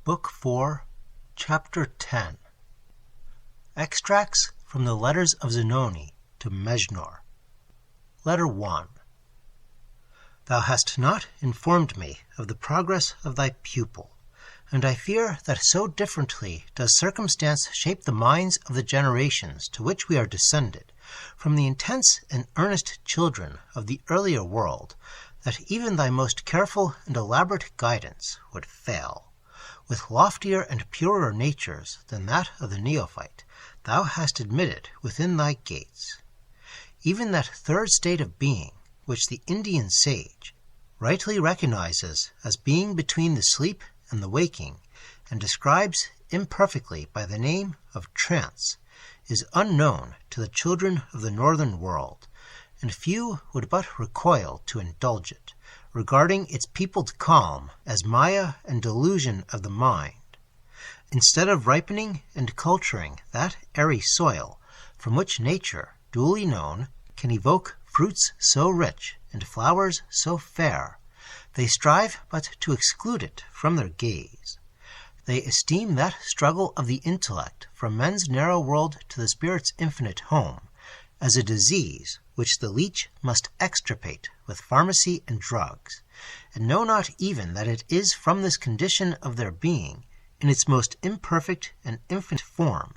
Book 4, Chapter 10. Extracts from the Letters of Zanoni to Mejnour. Letter 1. Thou hast not informed me of the progress of thy pupil, and I fear that so differently does circumstance shape the minds of the generations to which we are descended from the intense and earnest children of the earlier world, that even thy most careful and elaborate guidance would fail. With loftier and purer natures than that of the neophyte, thou hast admitted within thy gates even that third state of being which the Indian sage rightly recognizes as being between the sleep and the waking, and describes imperfectly by the name of trance, is unknown to the children of the northern world, and few would but recoil to indulge it, regarding its peopled calm as maya and delusion of the mind, instead of ripening and culturing that airy soil from which nature, duly known, can evoke fruits so rich and flowers so fair. They strive but to exclude it from their gaze. They esteem that struggle of the intellect from men's narrow world to the spirit's infinite home as a disease which the leech must extirpate with pharmacy and drugs, and know not even that it is from this condition of their being, in its most imperfect and infant form,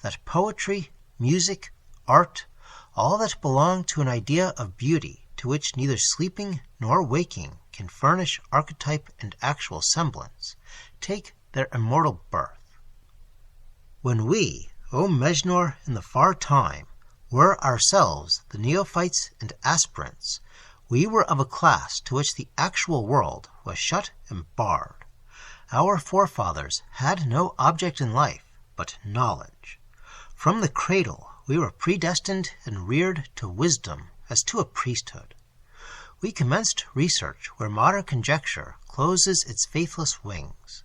that poetry, music, art, all that belong to an idea of beauty to which neither sleeping nor waking can furnish archetype and actual semblance, take their immortal birth. When we, O Mejnour, in the far time, were ourselves the neophytes and aspirants, we were of a class to which the actual world was shut and barred. Our forefathers had no object in life but knowledge. From the cradle we were predestined and reared to wisdom as to a priesthood. We commenced research where modern conjecture closes its faithless wings.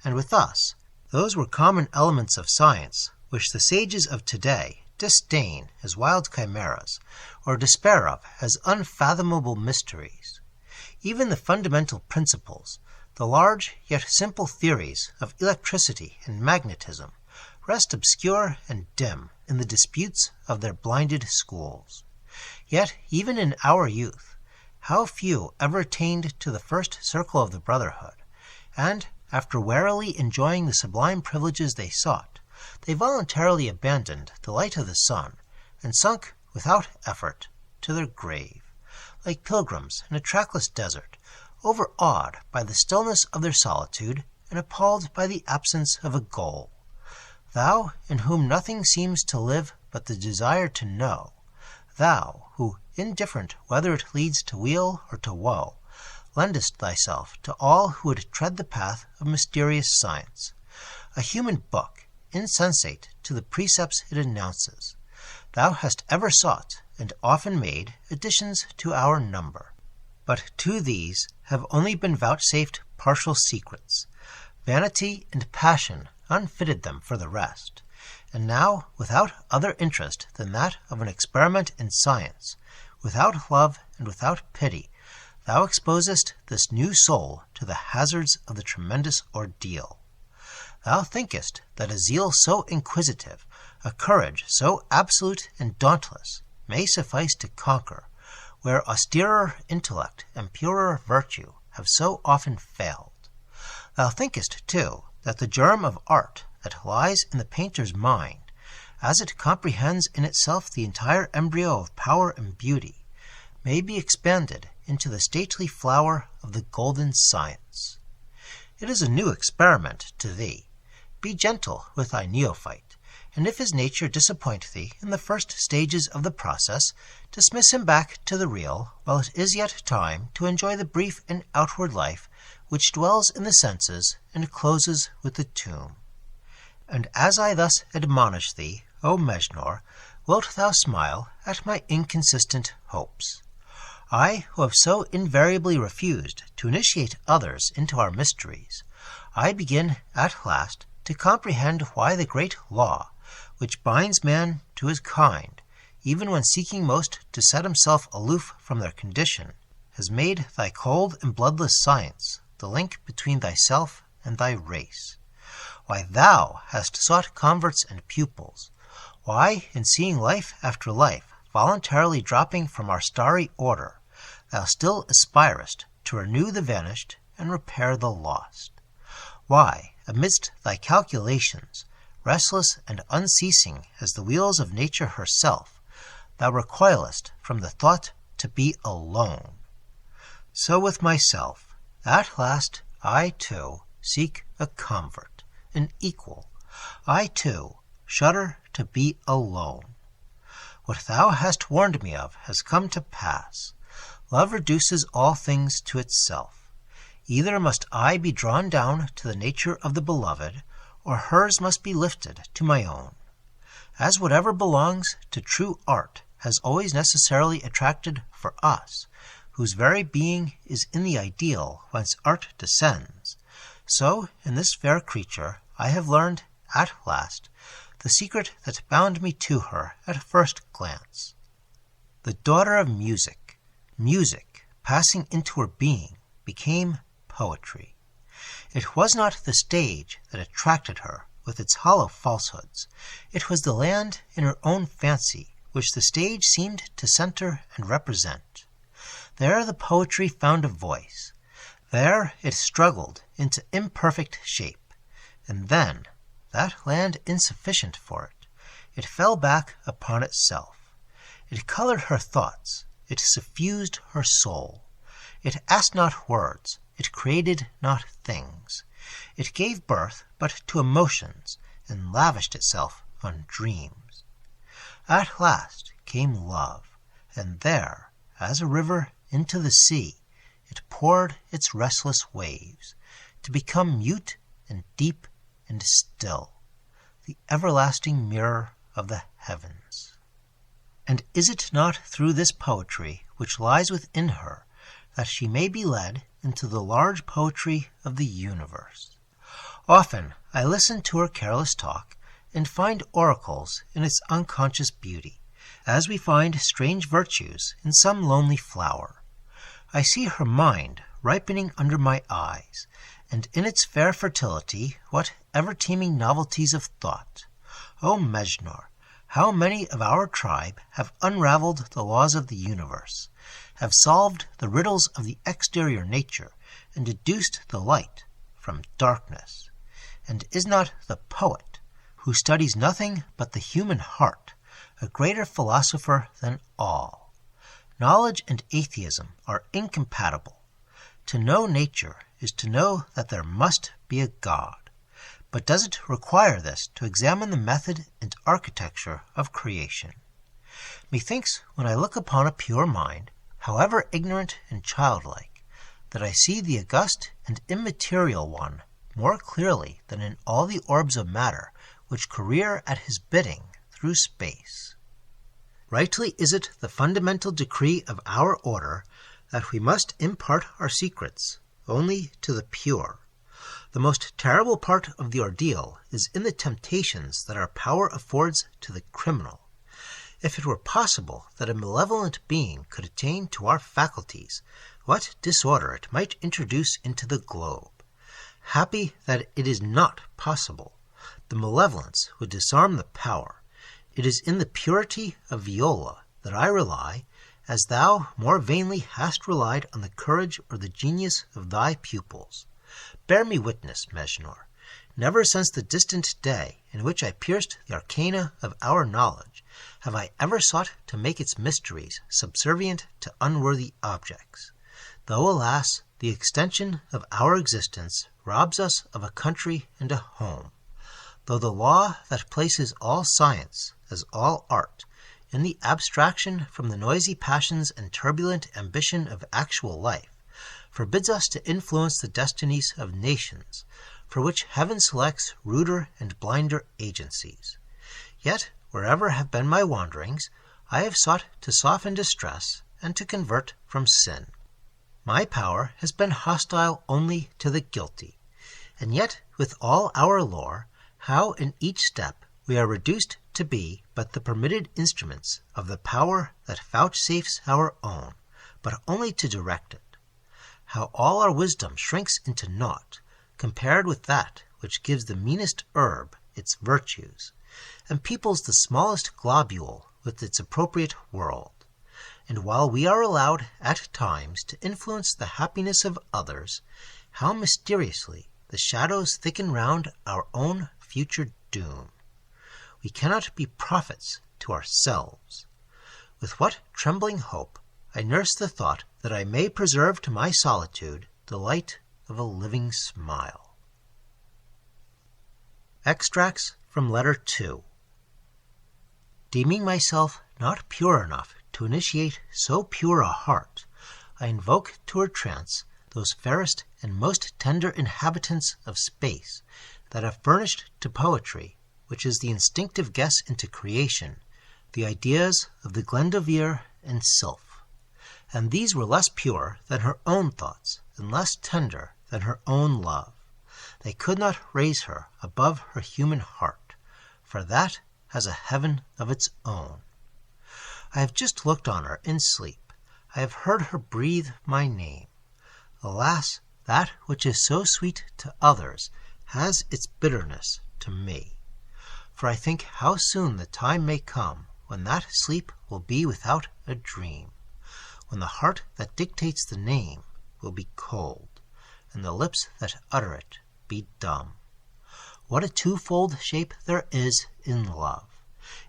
And with us, those were common elements of science which the sages of today disdain as wild chimeras, or despair of as unfathomable mysteries. Even the fundamental principles, the large yet simple theories of electricity and magnetism, rest obscure and dim in the disputes of their blinded schools. Yet even in our youth, how few ever attained to the first circle of the brotherhood, and, after warily enjoying the sublime privileges they sought, they voluntarily abandoned the light of the sun, and sunk without effort to their grave, like pilgrims in a trackless desert, overawed by the stillness of their solitude, and appalled by the absence of a goal. Thou, in whom nothing seems to live but the desire to know, thou, who, indifferent whether it leads to weal or to woe, lendest thyself to all who would tread the path of mysterious science, a human book, insensate to the precepts it announces, thou hast ever sought and often made additions to our number. But to these have only been vouchsafed partial secrets. Vanity and passion unfitted them for the rest, and now, without other interest than that of an experiment in science, without love and without pity, thou exposest this new soul to the hazards of the tremendous ordeal. Thou thinkest that a zeal so inquisitive, a courage so absolute and dauntless, may suffice to conquer, where austerer intellect and purer virtue have so often failed. Thou thinkest, too, that the germ of art that lies in the painter's mind, as it comprehends in itself the entire embryo of power and beauty, may be expanded into the stately flower of the golden science. It is a new experiment to thee. Be gentle with thy neophyte, and if his nature disappoint thee in the first stages of the process, dismiss him back to the real, while it is yet time to enjoy the brief and outward life which dwells in the senses and closes with the tomb. And as I thus admonish thee, O Mejnour, wilt thou smile at my inconsistent hopes? I, who have so invariably refused to initiate others into our mysteries, I begin at last to comprehend why the great law, which binds man to his kind, even when seeking most to set himself aloof from their condition, has made thy cold and bloodless science the link between thyself and thy race. Why thou hast sought converts and pupils, why, in seeing life after life voluntarily dropping from our starry order, thou still aspirest to renew the vanished and repair the lost. Why, amidst thy calculations, restless and unceasing as the wheels of nature herself, thou recoilest from the thought to be alone. So with myself, at last I too seek a convert, an equal. I too shudder to be alone. What thou hast warned me of has come to pass. Love reduces all things to itself. Either must I be drawn down to the nature of the beloved, or hers must be lifted to my own. As whatever belongs to true art has always necessarily attracted for us, whose very being is in the ideal whence art descends, so in this fair creature I have learned, at last, the secret that bound me to her at first glance. The daughter of music, passing into her being, became poetry. It was not the stage that attracted her with its hollow falsehoods. It was the land in her own fancy which the stage seemed to center and represent. There the poetry found a voice. There it struggled into imperfect shape. And then, that land insufficient for it, it fell back upon itself. It colored her thoughts. It suffused her soul. It asked not words. It created not things. It gave birth but to emotions, and lavished itself on dreams. At last came love, and there, as a river into the sea, it poured its restless waves, to become mute and deep and still, the everlasting mirror of the heavens. And is it not through this poetry which lies within her that she may be led into the large poetry of the universe? Often I listen to her careless talk and find oracles in its unconscious beauty, as we find strange virtues in some lonely flower. I see her mind ripening under my eyes, and in its fair fertility what ever-teeming novelties of thought. O Mejnour, how many of our tribe have unraveled the laws of the universe, have solved the riddles of the exterior nature, and deduced the light from darkness. And is not the poet, who studies nothing but the human heart, a greater philosopher than all? Knowledge and atheism are incompatible. To know nature is to know that there must be a God. But does it require this to examine the method and architecture of creation? Methinks when I look upon a pure mind, however ignorant and childlike, that I see the august and immaterial one more clearly than in all the orbs of matter which career at his bidding through space. Rightly is it the fundamental decree of our order that we must impart our secrets only to the pure. The most terrible part of the ordeal is in the temptations that our power affords to the criminal. If it were possible that a malevolent being could attain to our faculties, what disorder it might introduce into the globe! Happy that it is not possible. The malevolence would disarm the power. It is in the purity of Viola that I rely, as thou more vainly hast relied on the courage or the genius of thy pupils. Bear me witness, Mejnour, never since the distant day in which I pierced the arcana of our knowledge have I ever sought to make its mysteries subservient to unworthy objects. Though, alas, the extension of our existence robs us of a country and a home, though the law that places all science, as all art, in the abstraction from the noisy passions and turbulent ambition of actual life, forbids us to influence the destinies of nations, for which heaven selects ruder and blinder agencies. Yet, wherever have been my wanderings, I have sought to soften distress and to convert from sin. My power has been hostile only to the guilty, and yet with all our lore, how in each step we are reduced to be but the permitted instruments of the power that vouchsafes our own, but only to direct it. How all our wisdom shrinks into naught, compared with that which gives the meanest herb its virtues, and peoples the smallest globule with its appropriate world. And while we are allowed at times to influence the happiness of others, how mysteriously the shadows thicken round our own future doom. We cannot be prophets to ourselves. With what trembling hope I nurse the thought that I may preserve to my solitude the light of a living smile. Extracts from Letter 2. Deeming myself not pure enough to initiate so pure a heart, I invoke to her trance those fairest and most tender inhabitants of space that have furnished to poetry, which is the instinctive guess into creation, the ideas of the Glendoveer and sylph. And these were less pure than her own thoughts, and less tender than her own love. They could not raise her above her human heart, for that has a heaven of its own. I have just looked on her in sleep. I have heard her breathe my name. Alas, that which is so sweet to others has its bitterness to me. For I think how soon the time may come when that sleep will be without a dream, when the heart that dictates the name will be cold, and the lips that utter it be dumb. What a twofold shape there is in love!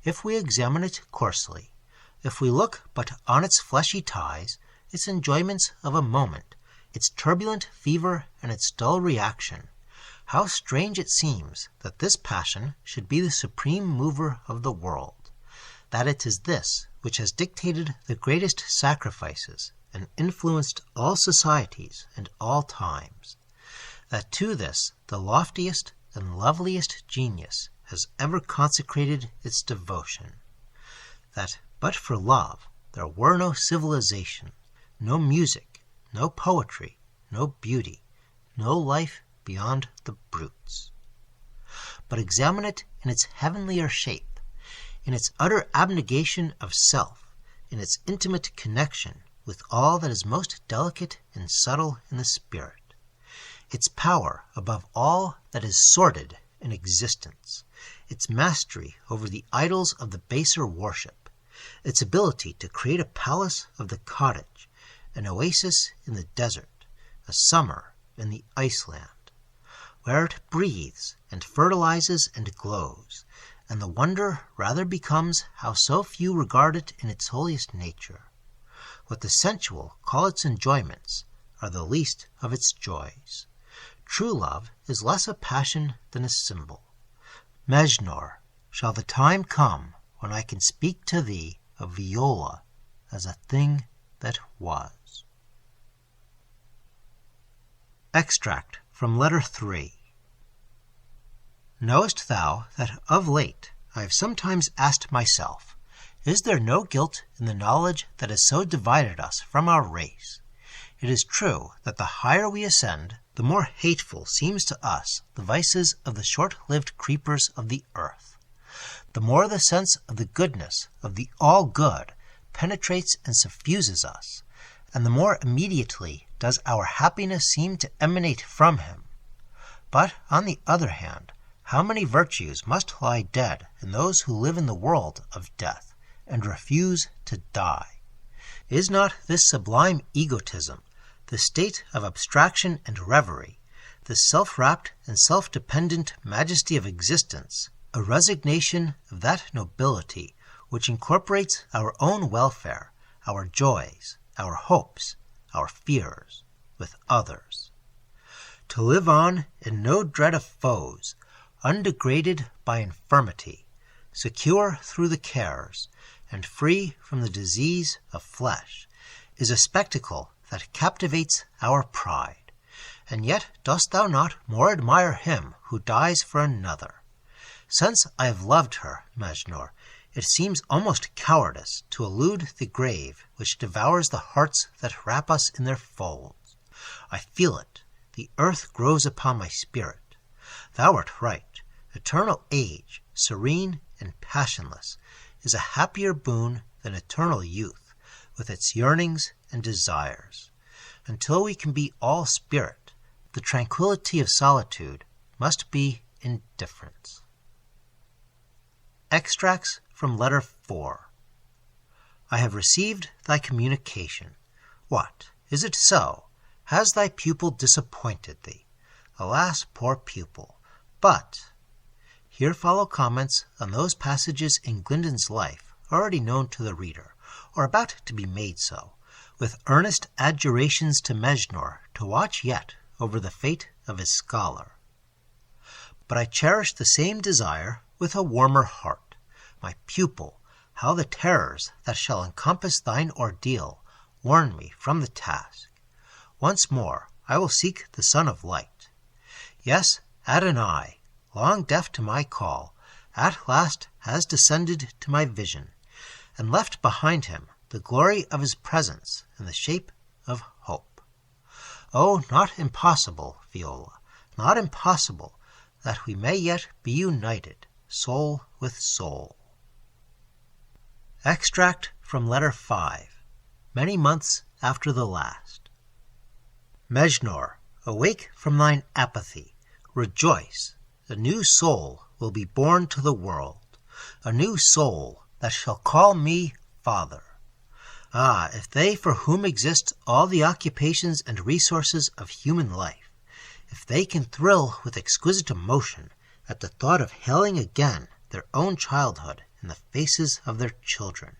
If we examine it coarsely, if we look but on its fleshy ties, its enjoyments of a moment, its turbulent fever and its dull reaction, how strange it seems that this passion should be the supreme mover of the world, that it is this which has dictated the greatest sacrifices and influenced all societies and all times, that to this the loftiest and loveliest genius has ever consecrated its devotion, that but for love there were no civilization, no music, no poetry, no beauty, no life beyond the brutes. But examine it in its heavenlier shape, in its utter abnegation of self, in its intimate connection with all that is most delicate and subtle in the spirit, its power above all that is sordid in existence, its mastery over the idols of the baser worship, its ability to create a palace of the cottage, an oasis in the desert, a summer in the iceland, where it breathes and fertilizes and glows, and the wonder rather becomes how so few regard it in its holiest nature. What the sensual call its enjoyments are the least of its joys. True love is less a passion than a symbol. Mejnour, shall the time come when I can speak to thee of viola as a thing that was? Extract from Letter 3. Knowest thou that of late I have sometimes asked myself, is there no guilt in the knowledge that has so divided us from our race? It is true that the higher we ascend, the more hateful seems to us the vices of the short-lived creepers of the earth. The more the sense of the goodness of the all-good penetrates and suffuses us, and the more immediately does our happiness seem to emanate from him. But, on the other hand, how many virtues must lie dead in those who live in the world of death, and refuse to die? Is not this sublime egotism, the state of abstraction and reverie, the self-wrapped and self-dependent majesty of existence, a resignation of that nobility which incorporates our own welfare, our joys, our hopes, our fears, with others? To live on in no dread of foes, undegraded by infirmity, secure through the cares, and free from the disease of flesh, is a spectacle that captivates our pride. And yet dost thou not more admire him who dies for another? Since I have loved her, Mejnour, it seems almost cowardice to elude the grave which devours the hearts that wrap us in their folds. I feel it. The earth grows upon my spirit. Thou art right. Eternal age, serene and passionless, is a happier boon than eternal youth, with its yearnings and desires. Until we can be all spirit, the tranquillity of solitude must be indifference. Extracts from Letter 4. I have received thy communication. What, is it so? Has thy pupil disappointed thee? Alas, poor pupil! But here follow comments on those passages in Glyndon's life already known to the reader, or about to be made so, with earnest adjurations to Mejnour to watch yet over the fate of his scholar. But I cherish the same desire with a warmer heart. My pupil, how the terrors that shall encompass thine ordeal warn me from the task. Once more I will seek the Son of Light. Yes, Adon-ai, long deaf to my call, at last has descended to my vision, and left behind him the glory of his presence in the shape of hope. Oh, not impossible, Viola, not impossible, that we may yet be united, soul with soul. Extract from Letter 5, many months after the last. Mejnour, awake from thine apathy, rejoice, a new soul will be born to the world, a new soul that shall call me Father. Ah, if they for whom exist all the occupations and resources of human life, if they can thrill with exquisite emotion at the thought of hailing again their own childhood in the faces of their children,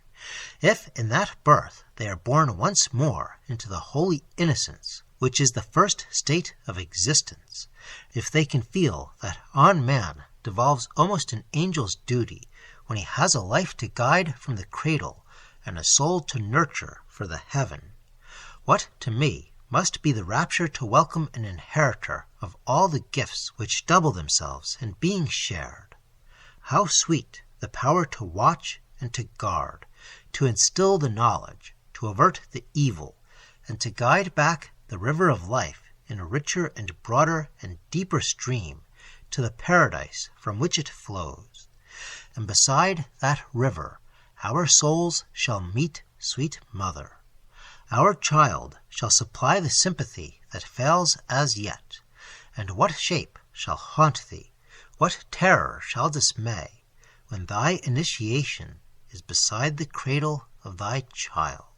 if in that birth they are born once more into the holy innocence which is the first state of existence, if they can feel that on man devolves almost an angel's duty when he has a life to guide from the cradle and a soul to nurture for the heaven, what to me must be the rapture to welcome an inheritor of all the gifts which double themselves in being shared. How sweet the power to watch and to guard, to instill the knowledge, to avert the evil, and to guide back the river of life in a richer and broader and deeper stream to the paradise from which it flows. And beside that river our souls shall meet sweet Mother. Our child shall supply the sympathy that fails as yet. And what shape shall haunt thee, what terror shall dismay, when thy initiation is beside the cradle of thy child?